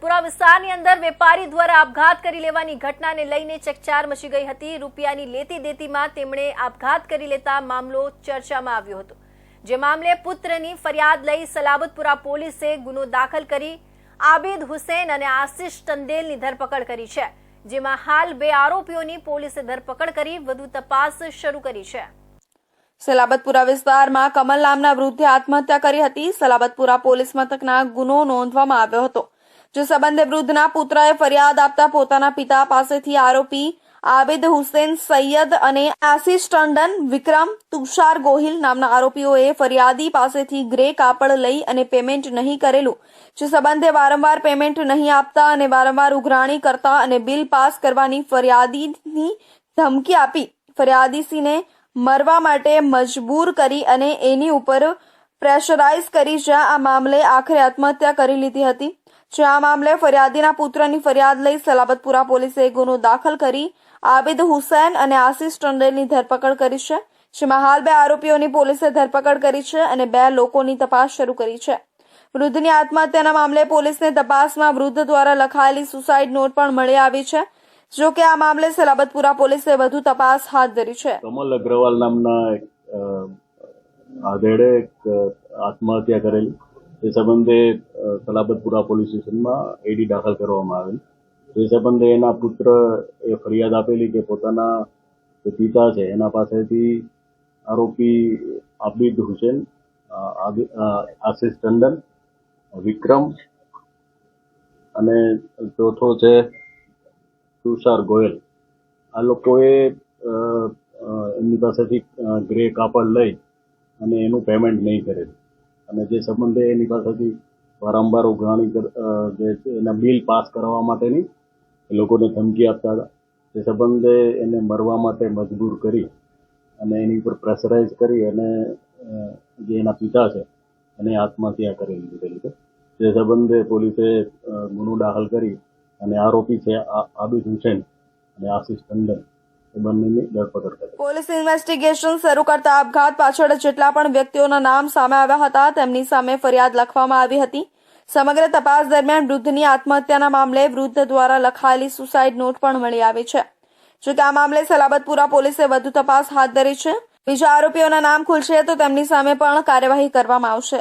સલાબતપુરા વિસ્તારની અંદર વેપારી દ્વારા આપઘાત કરી લેવાની ઘટનાને લઈને ચકચાર મચી ગઈ હતી। રૂપિયાની લેતી દેતીમાં તેમણે આપઘાત કરી લેતા મામલો ચર્ચામાં આવ્યો હતો। જે મામલે પુત્રની ફરિયાદ લઈ સલાબતપુરા પોલીસે ગુનો દાખલ કરી આબિદ હુસૈન અને આશિષ ટંડેલની ધરપકડ કરી છે। જેમાં હાલ 2 આરોપીઓની પોલીસે ધરપકડ કરી વધુ તપાસ શરૂ કરી છે। સલાબતપુરા વિસ્તારમાં કમલ નામના વૃદ્ધે આત્મહત્યા કરી હતી। સલાબતપુરા પોલીસ મથકના ગુનો નોંધવામાં આવ્યો હતો। જે સંબંધે વૃદ્ધના પુત્રએ ફરિયાદ આપતા પોતાના પિતા પાસેથી આરોપી આબિદ હુસૈન સૈયદ અને આશિષ ટંડન વિક્રમ તુષાર ગોહિલ નામના આરોપીઓએ ફરિયાદી પાસેથી ગ્રે કાપડ લઈ અને પેમેન્ટ નહીં કરેલું, જે સંબંધે વારંવાર પેમેન્ટ નહીં આપતા અને વારંવાર ઉઘરાણી કરતા અને બિલ પાસ કરવાની ફરિયાદીની ધમકી આપી ફરિયાદીને મરવા માટે મજબૂર કરી અને એની ઉપર પ્રેશરાઇઝ કરી, જ્યાં આ મામલે આખરે આત્મહત્યા કરી લીધી હતી। જ્યાં આ મામલે ફરિયાદીના પુત્રની ફરિયાદ લઈ સલાબતપુરા પોલીસે ગુનો દાખલ કરી આબિદ હુસૈન અને આશિષ ટંડેલની ધરપકડ કરી છે। જેમાં હાલ 2 આરોપીઓની પોલીસે ધરપકડ કરી છે અને 2 લોકોની તપાસ શરૂ કરી છે। વૃદ્ધની આત્મહત્યાના મામલે પોલીસને તપાસમાં વૃદ્ધ દ્વારા લખાયેલી સુસાઇડ નોટ પણ મળી આવી છે। જો કે આ મામલે સલાબતપુરા પોલીસે વધુ તપાસ હાથ ધરી છે। કમલ અગ્રવાલ નામના આધેડે આત્મહત્યા કરેલી, તે સંબંધે સલાબતપુરા પોલીસ સ્ટેશનમાં એડી દાખલ કરવામાં આવેલ। તે સંબંધે એના પુત્ર એ ફરિયાદ આપેલી કે પોતાના જે પિતા છે એના પાસેથી આરોપી આબિદ હુસૈન, આશિષ ટંડન, વિક્રમ અને ચોથો છે તુષાર ગોયલ, આ લોકોએ એમની પાસેથી ગ્રે કાપડ લઈ અને એનું પેમેન્ટ નહીં કરેલું અને જે સંબંધે એની પાસેથી વારંવાર ઉઘરાણી એના બિલ પાસ કરવા માટેની એ લોકોને ધમકી આપતા હતા। તે સંબંધે એને મરવા માટે મજબૂર કરી અને એની ઉપર પ્રેશરાઇઝ કરી અને જે એના પિતા છે એને આત્મહત્યા કરી લીધેલી છે। તે સંબંધે પોલીસે ગુનો દાખલ કરી અને આરોપી છે આબિદ હુસૈન અને આશિષ ટંડન એ બંનેની ધરપકડ કરી। પોલીસ ઇન્વેસ્ટિગેશન શરૂ કરતા આપઘાત પાછળ જેટલા પણ વ્યક્તિઓના નામ સામે આવ્યા હતા તેમની સામે ફરિયાદ લખવામાં આવી હતી। સમગ્ર તપાસ દરમિયાન વૃદ્ધની આત્મહત્યાના મામલે વૃદ્ધ દ્વારા લખાયેલી સુસાઇડ નોટ પણ મળી આવી છે। જોકે આ મામલે સલાબતપુરા પોલીસે વધુ તપાસ હાથ ધરી છે। બીજા આરોપીઓના નામ ખુલશે તો તેમની સામે પણ કાર્યવાહી કરવામાં આવશે।